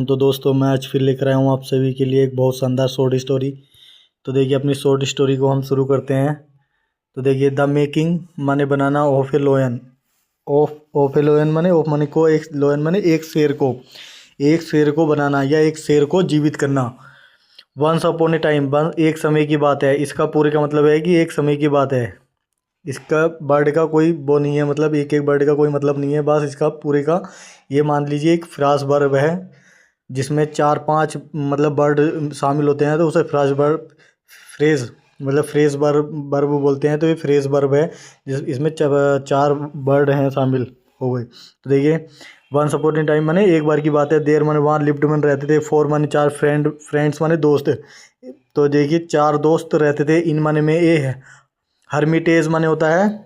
तो दोस्तों मैं आज फिर लेकर आया हूँ आप सभी के लिए एक बहुत शानदार शॉर्ट स्टोरी। तो देखिए अपनी शॉर्ट स्टोरी को हम शुरू करते हैं। तो देखिए द मेकिंग माने बनाना ऑफ ए लोयन। ऑफ ए लोयन माने ऑफ माने को, एक लोयन माने एक शेर को बनाना या एक शेर को जीवित करना। वंस अपॉन ए टाइम, एक समय की बात है। इसका पूरे का मतलब है कि एक समय की बात है। इसका वर्ड का कोई वो नहीं है, मतलब एक एक वर्ड का कोई मतलब नहीं है, बस इसका पूरे का ये मान लीजिए एक फ्रास वर्ब है जिसमें 4-5 मतलब वर्ड शामिल होते हैं, तो उसे फ्रास वर्ब फ्रेज मतलब फ्रेज वर्ब बोलते हैं। तो ये फ्रेज वर्ब है इसमें 4 वर्ड हैं शामिल हो गए। तो देखिए वंस अपॉन ए टाइम माने एक बार की बात है। देर माने वहाँ, लिव्ड माने रहते थे, फोर माने 4, फ्रेंड्स माने दोस्त। तो देखिए 4 दोस्त रहते थे। इन माने में ए है। हर्मिटेज माने होता है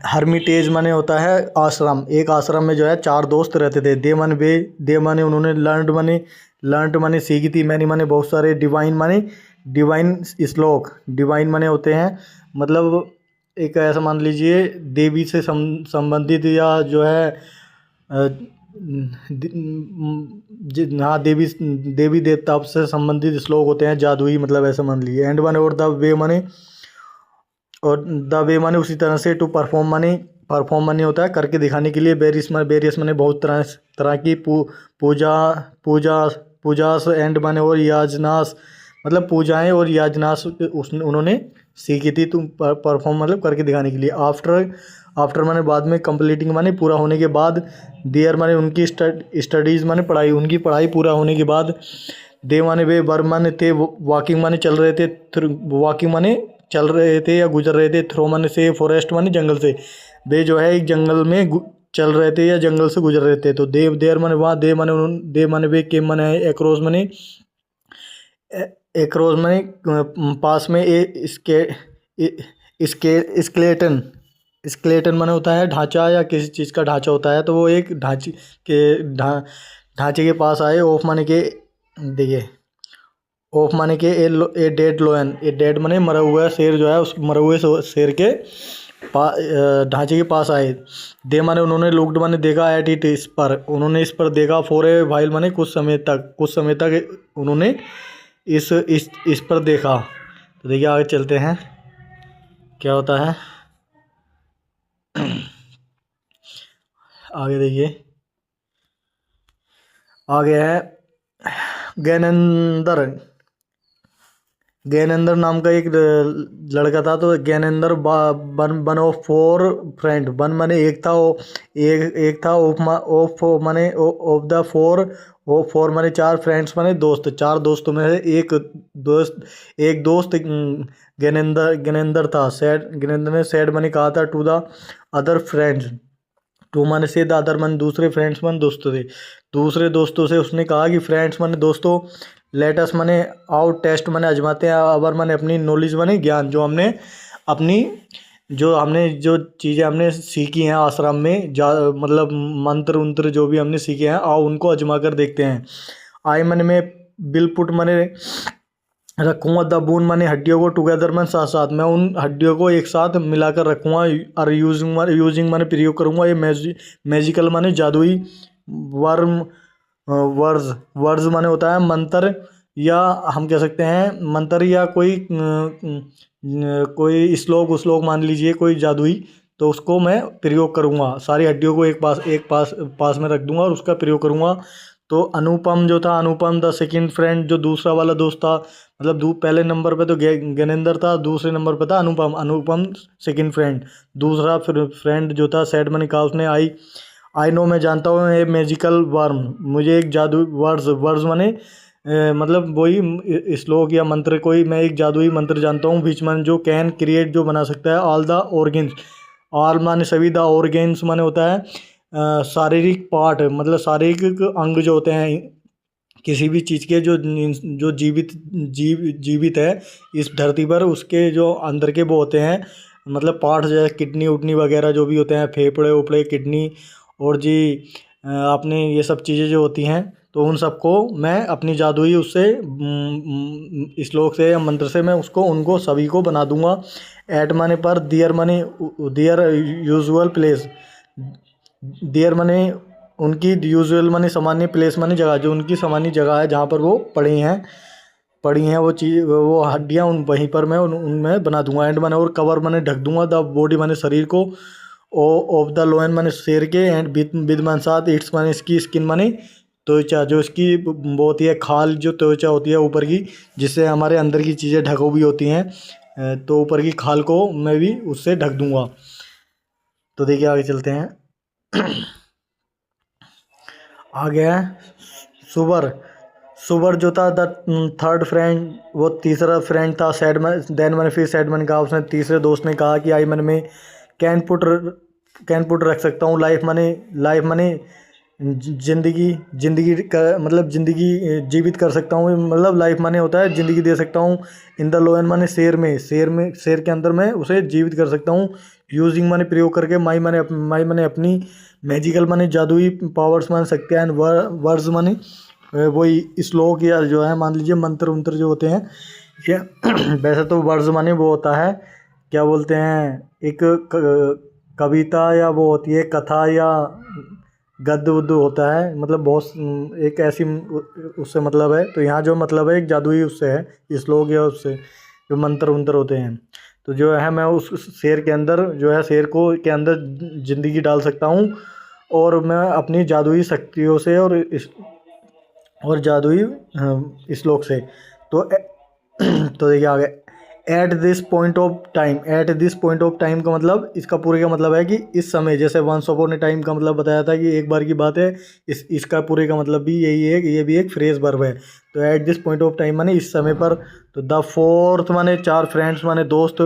हर्मिटेज माने होता है आश्रम। एक आश्रम में जो है 4 दोस्त रहते थे। दे माने उन्होंने, लर्नड माने सीखी थी, मैनी माने बहुत सारे, डिवाइन माने डिवाइन श्लोक। डिवाइन माने होते हैं मतलब एक ऐसा मान लीजिए देवी से संबंधित या जो है हाँ देवी देवता से संबंधित श्लोक होते हैं, जादुई मतलब ऐसा मान लीजिए। एंड माने और द वे माने उसी तरह से। टू परफॉर्म माने होता है करके दिखाने के लिए। वेरियस माने बहुत तरह की। पूजा पूजा पूजास। एंड माने और याजनास मतलब पूजाएं और याजनास उन्होंने सीखी थी। तुम परफॉर्म मतलब करके दिखाने के लिए। आफ्टर माने बाद में। कंप्लीटिंग माने पूरा होने के बाद। देयर माने उनकी स्टडीज़ माने पढ़ाई, उनकी पढ़ाई पूरा होने के बाद। दे माने वे, वर माने थे, वॉकिंग माने चल रहे थे, वॉकिंग माने चल रहे थे या गुजर रहे थे। थ्रो माने से, फॉरेस्ट माने जंगल से। वे जो है एक जंगल में चल रहे थे या जंगल से गुजर रहे थे। तो देर माने वहाँ, दे माने वे, केम माने एक्रोस माने पास में। स्केलेटन स्केलेटन माने होता है ढांचा या किसी चीज़ का ढांचा होता है। तो वो एक ढांचे के पास आए। ऑफ माने के, देखिए ऑफ माने के ए डेड लोयन। ए डेड माने मरा हुआ शेर जो है, उस मरे हुए शेर के ढांचे के पास आए। दे माने उन्होंने, लुक्ड माने देखा, एट इट इस पर, उन्होंने इस पर देखा। फॉर ए वाइल माने कुछ समय तक उन्होंने इस पर देखा। तो देखिए आगे चलते हैं क्या होता है। आगे देखिए आगे है ज्ञानेंद्र नाम का एक लड़का था। तो Gyanendra one of 4 friend. One माने एक था, एक था। ऑफ माने ऑफ द 4, वो 4 माने 4, फ्रेंड्स माने दोस्त। 4 दोस्तों में से एक दोस्त ज्ञानेंद्र था। ज्ञानेंद्र ने सैड माने कहा था to the other friends. To माने से, द अदर माने दूसरे, फ्रेंड्स माने दोस्तों थे। दूसरे दोस्तों से उसने कहा कि फ्रेंड्स माने दोस्तों, लेटस माने आउट, टेस्ट माने आजमाते हैं, अवर माने अपनी, नॉलेज माने ज्ञान, जो जो चीज़ें हमने सीखी हैं आश्रम में, मतलब मंत्र उंत्र जो भी हमने सीखे हैं, आओ उनको आजमा कर देखते हैं। आई माने में, बिल पुट माने रखूँगा, द बोन माने हड्डियों को, टुगेदर माने साथ साथ, मैं उन हड्डियों को एक साथ मिलाकर रखूँगा। और यूजिंग माने प्रयोग करूँगा। ये मैजिकल माने जादुई। वर्म वर्ड्स माने होता है मंत्र, या हम कह सकते हैं मंत्र या कोई श्लोक मान लीजिए, कोई जादुई। तो उसको मैं प्रयोग करूँगा। सारी हड्डियों को एक पास में रख दूंगा और उसका प्रयोग करूँगा। तो अनुपम जो था, अनुपम द सेकंड फ्रेंड, जो दूसरा वाला दोस्त था, मतलब पहले नंबर पे तो ज्ञानेंद्र था, दूसरे नंबर पे था अनुपम सेकंड फ्रेंड। दूसरा फ्रेंड जो था, सैड माने कहा उसने, आई नो मैं जानता हूँ, ये मैजिकल वर्म, मुझे एक जादू वर्ड्स माने मतलब वही श्लोक या मंत्र, कोई मैं एक जादुई मंत्र जानता हूँ। बीच माने जो कैन क्रिएट, जो बना सकता है। ऑल द ऑर्गेन्स, ऑल माने सभी, द ऑर्गेन्स माने होता है शारीरिक पार्ट, मतलब शारीरिक अंग जो होते हैं किसी भी चीज़ के, जो जीवित है इस धरती पर, उसके जो अंदर के वो होते हैं मतलब पार्ट, जैसे किडनी उडनी वगैरह जो भी होते हैं, फेफड़े उपड़े, किडनी और आपने ये सब चीज़ें जो होती हैं, तो उन सबको मैं अपनी जादुई उससे श्लोक से या मंत्र से मैं उनको सभी को बना दूंगा। एट माने पर, दियर माने दियर यूजुअल प्लेस, दियर माने उनकी यूजुअल माने सामान्य प्लेस माने जगह, जो उनकी सामान्य जगह है जहाँ पर वो पड़ी हैं वो चीज़, वो हड्डियाँ उन वहीं पर मैं उनमें बना दूंगा। एंड मैंने और कवर मैंने ढक दूंगा द बॉडी माने शरीर को ऑफ द लोयन माने शेर के, एंड विद माने साथ इट्स माने इसकी स्किन माने त्वचा, जो इसकी वो होती है खाल, जो त्वचा होती है ऊपर की, जिससे हमारे अंदर की चीज़ें ढको हुई होती हैं, तो ऊपर की खाल को मैं भी उससे ढक दूंगा। तो देखिए आगे चलते हैं। आगे है सुबर। सुबर जो था द थर्ड फ्रेंड, वो तीसरा फ्रेंड था। सैडमन देन मैंने फिर सैडमन कहा, उसने तीसरे दोस्त ने कहा कि आई मन में कैन पुट रख सकता हूँ। लाइफ माने जिंदगी, जिंदगी का मतलब जिंदगी जीवित कर सकता हूँ, मतलब लाइफ माने होता है जिंदगी दे सकता हूँ। इन द लोयन माने शेर के अंदर मैं उसे जीवित कर सकता हूँ। यूजिंग माने प्रयोग करके, माई माने अपनी, मैजिकल माने जादुई पावर्स माने शक्तियाँ, एंड वर्ड्स माने वही श्लोक या जो है मान लीजिए मंत्र उंत्र जो होते हैं, ठीक है। वैसे तो वर्ड्स माने वो होता है, क्या बोलते हैं, एक कविता या वो होती है कथा या गद्य उद्य होता है, मतलब बहुत एक ऐसी उससे मतलब है। तो यहाँ जो मतलब है एक जादुई उससे है, श्लोक या उससे जो मंत्र उंत्र होते हैं। तो जो है मैं उस शेर के अंदर जो है शेर को के अंदर जिंदगी डाल सकता हूँ, और मैं अपनी जादुई शक्तियों से और जादुई श्लोक से। तो तो देखिए आगे, at this point of time का मतलब, इसका पूरे का मतलब है कि इस समय, जैसे वंस अपॉन ए टाइम का मतलब बताया था कि एक बार की बात है, इसका पूरे का मतलब भी यही है कि ये भी एक फ्रेज वर्ब है। तो at this point of time माने इस समय पर। तो द फोर्थ माने चार फ्रेंड्स माने दोस्त,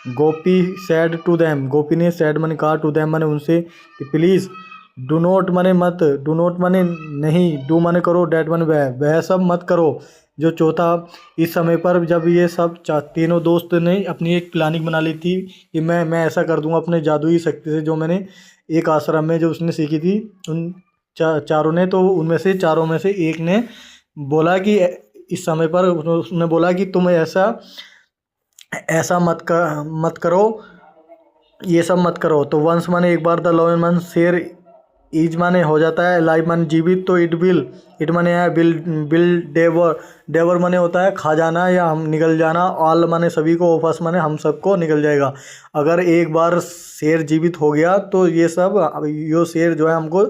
गोपी सैड टू देम, गोपी ने सैड माने कहा, टू देम माने उनसे, कि प्लीज़ डू नॉट माने मत, डू नॉट माने नहीं, डू माने करो, डैट माने वह सब मत करो। जो चौथा, इस समय पर जब ये सब तीनों दोस्त ने अपनी एक प्लानिंग बना ली थी कि मैं ऐसा कर दूंगा अपने जादुई शक्ति से, जो मैंने एक आश्रम में जो उसने सीखी थी उन चारों ने। तो उनमें से चारों में से एक ने बोला कि इस समय पर उसने बोला कि तुम ऐसा ऐसा मत करो, ये सब मत करो। तो वंस माने एक बार, द लॉयन मन शेर, इज माने हो जाता है, लाइफ माने जीवित, तो इट माने है बिल डेवर माने होता है खा जाना या हम निगल जाना, ऑल माने सभी को, ऑफस माने हम सबको निगल जाएगा। अगर एक बार शेर जीवित हो गया तो ये शेर जो है हमको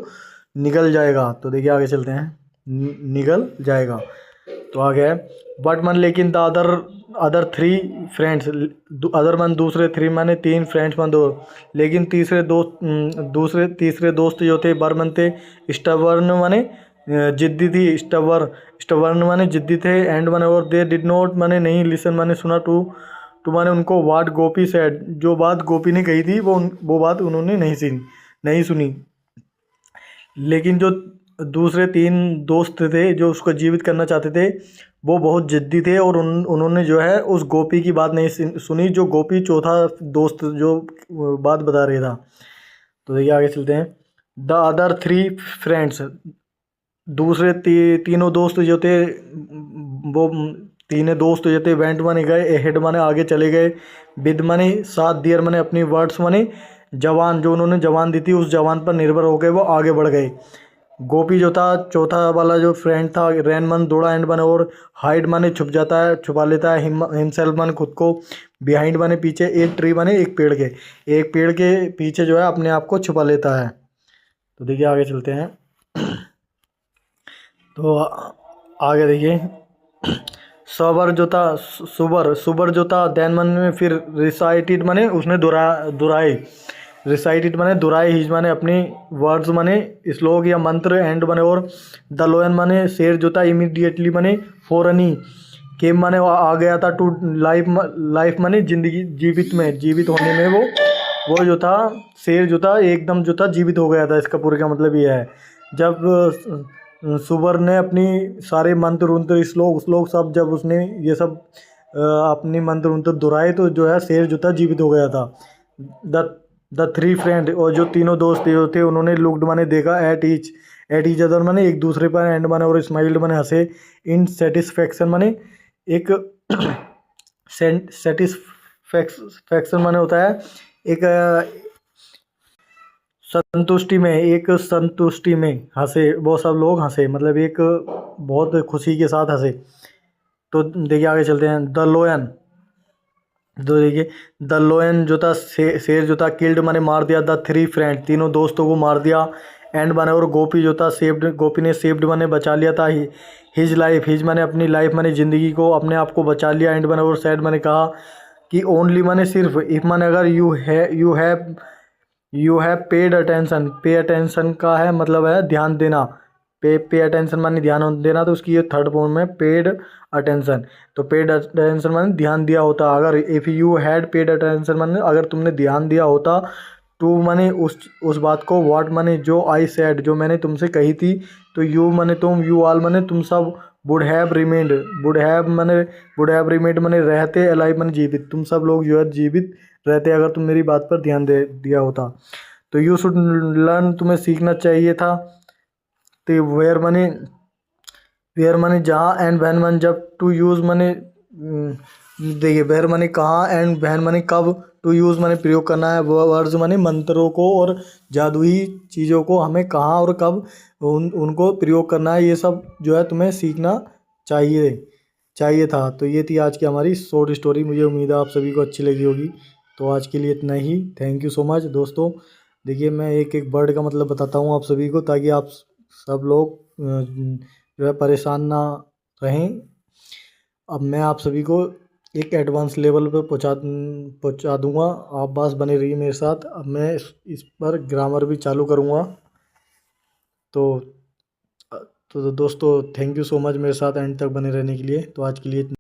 निगल जाएगा। तो देखिए आगे चलते हैं, निगल जाएगा। तो आगे है बट मन, लेकिन the other three friends, other मन दूसरे, थ्री माने तीन, फ्रेंड्स मन दो, लेकिन तीसरे दोस्त जो थे बर्मन थे, स्टबर्न माने जिद्दी थी, स्टबर्न माने जिद्दी थे, एंड माने और दे डिड नॉट माने नहीं, लिसन माने सुना, टू माने उनको, वाट गोपी सेड, जो बात गोपी ने कही थी वो बात उन्होंने नहीं सुनी। लेकिन जो दूसरे तीन दोस्त थे जो उसको जीवित करना चाहते थे, वो बहुत जिद्दी थे, और उन्होंने जो है उस गोपी की बात नहीं सुनी, जो गोपी चौथा दोस्त जो बात बता रहा था। तो देखिए आगे चलते हैं, द अदर थ्री फ्रेंड्स, दूसरे तीनों दोस्त जो थे, वो तीनों दोस्त जो थे, वेंट माने गए, हेड माने आगे चले गए, विद माने साथ, दियर माने अपनी, वर्ड्स माने जवान, जो उन्होंने जवान दी थी उस जवान पर निर्भर होकर वो आगे बढ़ गए। गोपी जो था चौथा वाला जो फ्रेंड था, रैन मन दौड़ा, एंड माने और हाइड माने छुपा लेता है, हिमसेल्फ माने खुद को, बिहाइंड माने पीछे, एक ट्री माने एक पेड़ के पीछे जो है अपने आप को छुपा लेता है। तो देखिए आगे चलते हैं। तो आगे देखिए, सुबर जो था देन मन में फिर रिसाइटेड माने उसने दुराए हिज माने अपनी, वर्ड्स माने श्लोक या मंत्र, एंड माने और द लोयन माने शेर जो था, इमीडिएटली माने फौरनी, केम माने आ गया था, टू लाइफ माने जिंदगी, जीवित होने में वो जो था शेर जो था एकदम जो था जीवित हो गया था। इसका पूरे का मतलब ये है, जब सुबर ने अपनी सारे मंत्र उंत्र श्लोक सब, जब उसने ये सब अपनी मंत्र उंत्र दोहराए, तो जो है शेर जो था जीवित हो गया था। द थ्री फ्रेंड, और जो तीनों दोस्त जो थे उन्होंने लुक्ड माने देखा, एट ईच अदर माने एक दूसरे पर, एंड माने और स्माइल्ड माने हंसे, इन सेटिस्फेक्शन माने एक सेटिस्फेक्शन माने होता है एक संतुष्टि में, एक संतुष्टि में हंसे, वो सब लोग हंसे, मतलब एक बहुत खुशी के साथ हंसे। तो देखिए आगे चलते हैं। द लोयन, तो देखिए द लोयन जो था, शेर जो था, किल्ड माने मार दिया, द थ्री फ्रेंड, तीनों दोस्तों को मार दिया। एंड माने और गोपी जो था, सेव्ड, गोपी ने सेव्ड माने बचा लिया था, हिज लाइफ, हिज माने अपनी लाइफ माने ज़िंदगी को, अपने आप को बचा लिया। एंड माने और सैड माने कहा कि ओनली माने सिर्फ, इफ माने अगर, you have paid attention, pay attention का है मतलब है ध्यान देना, पे अटेंशन माने ध्यान देना, तो उसकी ये थर्ड फॉर्म है पेड अटेंशन। तो पेड अटेंशन माने ध्यान दिया होता, अगर if you had paid attention माने अगर तुमने ध्यान दिया होता, टू माने उस बात को, व्हाट माने जो, आई सेड जो मैंने तुमसे कही थी, तो यू माने तुम, यू ऑल माने तुम सब, would have remained, would have remained माने रहते, अलाइव माने जीवित, तुम सब लोग जो है जीवित रहते अगर तुम मेरी बात पर ध्यान दे दिया होता। तो यू शुड लर्न, तुम्हें सीखना चाहिए था। तो वेयर माने जहाँ, एंड वैन माने जब, टू यूज़ माने देखिए वेयर माने कहाँ, एंड वैन माने कब, टू यूज़ माने प्रयोग करना है, वर्ड्स माने मंत्रों को और जादुई चीज़ों को हमें कहाँ और कब उनको प्रयोग करना है, ये सब जो है तुम्हें सीखना चाहिए चाहिए था। तो ये थी आज की हमारी शॉर्ट स्टोरी, मुझे उम्मीद है आप सभी को अच्छी लगी होगी। तो आज के लिए इतना ही, थैंक यू सो मच दोस्तों। देखिए मैं एक एक वर्ड का मतलब बताता हूँ आप सभी को, ताकि आप सब लोग जो है परेशान ना रहें। अब मैं आप सभी को एक एडवांस लेवल पे पहुंचा दूंगा, आप बस बने रहिए मेरे साथ। अब मैं इस पर ग्रामर भी चालू करूंगा। तो दोस्तों थैंक यू सो मच मेरे साथ एंड तक बने रहने के लिए। तो आज के लिए